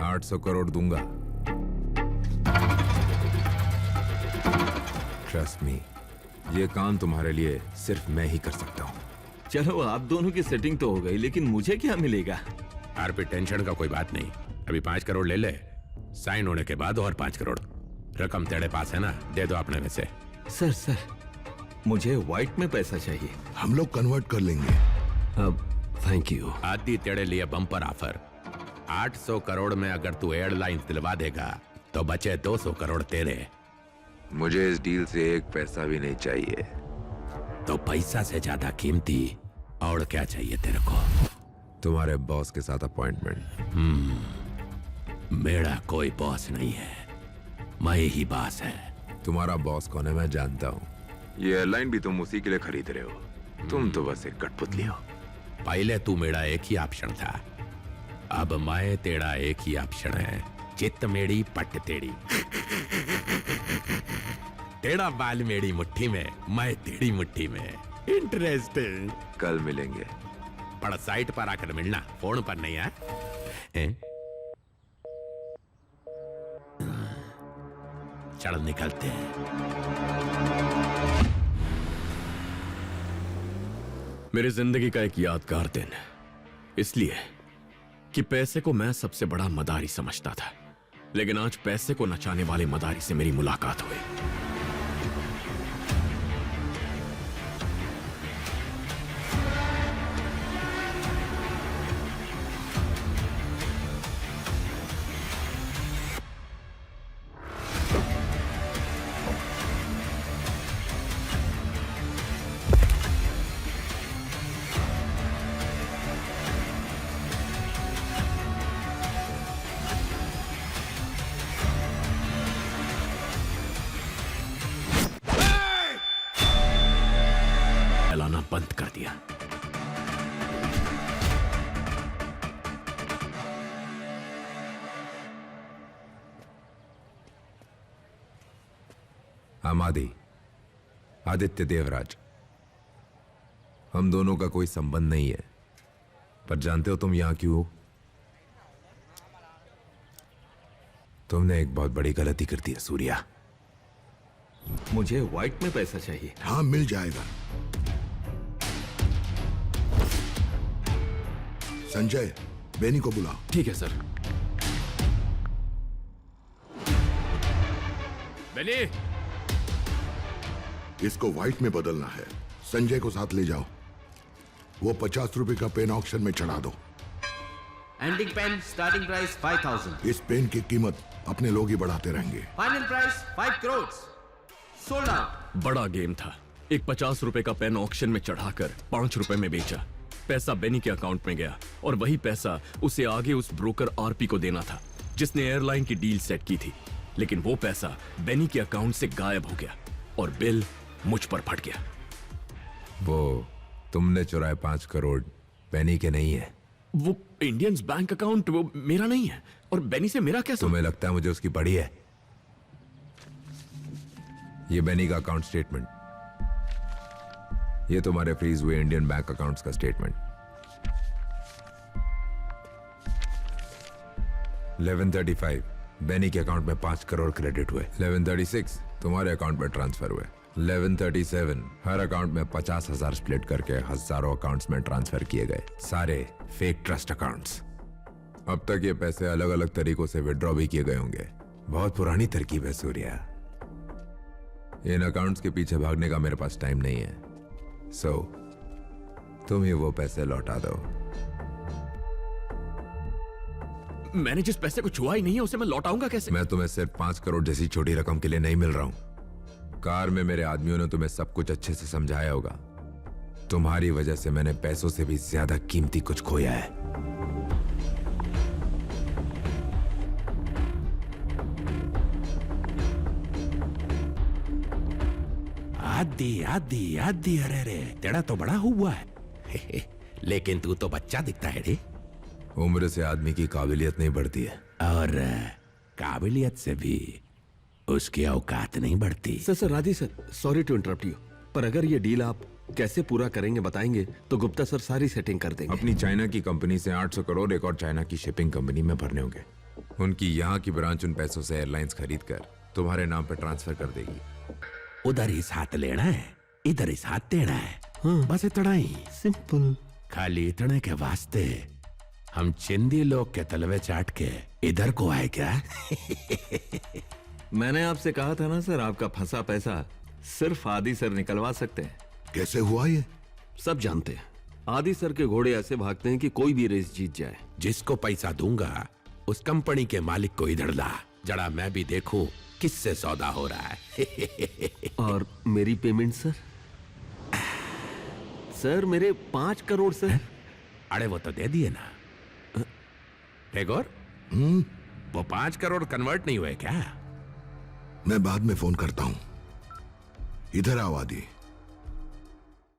800 करोड़ दूंगा। Trust me, ये काम तुम्हारे लिए सिर्फ मैं ही कर सकता हूँ। चलो आप दोनों की सेटिंग तो हो गई, लेकिन मुझे क्या मिलेगा? आरपी टेंशन का कोई बात नहीं, अभी 5 करोड़ ले ले, साइन होने के बाद और 5 करोड़। रकम तेरे पास है ना, दे दो अपने में से। सर मुझे व्हाइट में पैसा चाहिए। हम लोग कन्वर्ट कर लेंगे। अब थैंक यू। आदि तेरे लिए बम्पर ऑफर, 800 करोड़ में अगर तू एयरलाइंस दिलवा देगा तो बचे 200 करोड़ तेरे। मुझे इस डील से एक पैसा भी नहीं चाहिए। तो पैसा से ज्यादा कीमती और क्या चाहिए तेरे को? तुम्हारे बॉस के साथ अपॉइंटमेंट। मेरा कोई बॉस नहीं है, मैं ही बॉस है। तुम्हारा बॉस कौन है मैं जानता हूँ। ये एयरलाइन भी तुम उसी के लिए खरीद रहे हो। तुम तो बस एक कठपुतली हो। पहले तू मेरा एक ही ऑप्शन था, अब मैं तेरा एक ही ऑप्शन है। चित्त मेरी पट तेरी, तेरा बाल मेरी मुट्ठी में, मैं तेरी मुट्ठी में। इंटरेस्टिंग। कल मिलेंगे। पर साइट पर आकर मिलना, फोन पर नहीं है? चल निकलते हैं। मेरी जिंदगी का एक यादगार दिन, इसलिए कि पैसे को मैं सबसे बड़ा मदारी समझता था, लेकिन आज पैसे को नचाने वाले मदारी से मेरी मुलाकात हुई। फैलाना बंद कर दिया। हम आदित्य देवराज। हम दोनों का कोई संबंध नहीं है, पर जानते हो तुम यहां क्यों हो? तुमने एक बहुत बड़ी गलती कर दी है सूर्या। मुझे व्हाइट में पैसा चाहिए। हाँ, मिल जाएगा। संजय, बेनी को बुलाओ। ठीक है सर। बेनी, इसको व्हाइट में बदलना है। संजय को साथ ले जाओ। वो 50 रुपए का पेन ऑक्शन में चढ़ा दो। Ending pen starting price 5000। इस पेन की कीमत अपने लोग ही बढ़ाते रहेंगे। Final price 5 crore. Sold out. बड़ा गेम था। एक 50 रुपए का पेन ऑक्शन में चढ़ाकर 5 रुपए में बेचा। पैसा बेनी के अकाउंट में गया और वही पैसा उसे आगे उस ब्रोकर आरपी को देना था जिसने एयरलाइन की डील सेट की थी। लेकिन वो पैसा बेनी के अकाउंट से गायब हो गया और बिल मुझ पर फट गया। वो तुमने चुराए 5 करोड़ बेनी के नहीं है। वो इंडियंस बैंक अकाउंट वो मेरा नहीं है, और बेनी से मेरा क्या संबंध? तुम्हें लगता है मुझे उसकी पड़ी है? ये बेनी का अकाउंट स्टेटमेंट, ये तुम्हारे फ्रीज हुए इंडियन बैंक अकाउंट्स का स्टेटमेंट। 1135 बेनी के अकाउंट में 5 करोड़ क्रेडिट हुए। 1136 तुम्हारे अकाउंट में ट्रांसफर हुए। 1137 हर अकाउंट में 50,000 स्प्लिट करके हजारों अकाउंट्स में ट्रांसफर किए गए, सारे फेक ट्रस्ट अकाउंट्स। अब तक ये पैसे अलग अलग तरीकों से विड्रॉ भी किए गए होंगे। बहुत पुरानी तरकीब है सूर्या। इन अकाउंट्स के पीछे भागने का मेरे पास टाइम नहीं है। सो तुम ही वो पैसे लौटा दो। मैंने जिस पैसे को छुआ ही नहीं है उसे मैं लौटाऊंगा कैसे? मैं तुम्हें सिर्फ 5 करोड़ जैसी छोटी रकम के लिए नहीं मिल रहा हूं। कार में मेरे आदमियों ने तुम्हें सब कुछ अच्छे से समझाया होगा। तुम्हारी वजह से मैंने पैसों से भी ज्यादा कीमती कुछ खोया है। आदि आदि आदि, अरे रे, तेरा तो बड़ा हुआ है। लेकिन तू तो बच्चा दिखता है रे। उम्र से आदमी की काबिलियत नहीं बढ़ती है, और काबिलियत से भी उसकी औकात नहीं बढ़ती। Sir Radhi sir, sorry to interrupt you, पर अगर ये डील आप कैसे पूरा करेंगे बताएंगे तो गुप्ता सर सारी सेटिंग कर देंगे। अपनी चाइना की कंपनी से 800 करोड़ एक और चाइना की शिपिंग कंपनी में भरने होंगे। उनकी यहाँ की ब्रांच उन पैसों से एयरलाइंस खरीद कर तुम्हारे नाम पे ट्रांसफर कर देगी। उधर ही साथ लेना है, इधर ही साथ देना है। बस इतना ही सिंपल। खाली इतने के वास्ते हम चिंदी लोग के तलवे चाट के इधर को आए क्या? मैंने आपसे कहा था ना सर, आपका फंसा पैसा सिर्फ आदि सर निकलवा सकते हैं। कैसे हुआ ये? सब जानते हैं, आदि सर के घोड़े ऐसे भागते हैं कि कोई भी रेस जीत जाए। जिसको पैसा दूंगा उस कंपनी के मालिक को इधर ला, जरा मैं भी देखूं किससे सौदा हो रहा है। और मेरी पेमेंट सर? सर मेरे 5 करोड़ सर। अरे वो तो दे दिए ना। टैगोर, वो 5 करोड़ कन्वर्ट नहीं हुए क्या? मैं बाद में फोन करता हूं। इधर आओ आदि।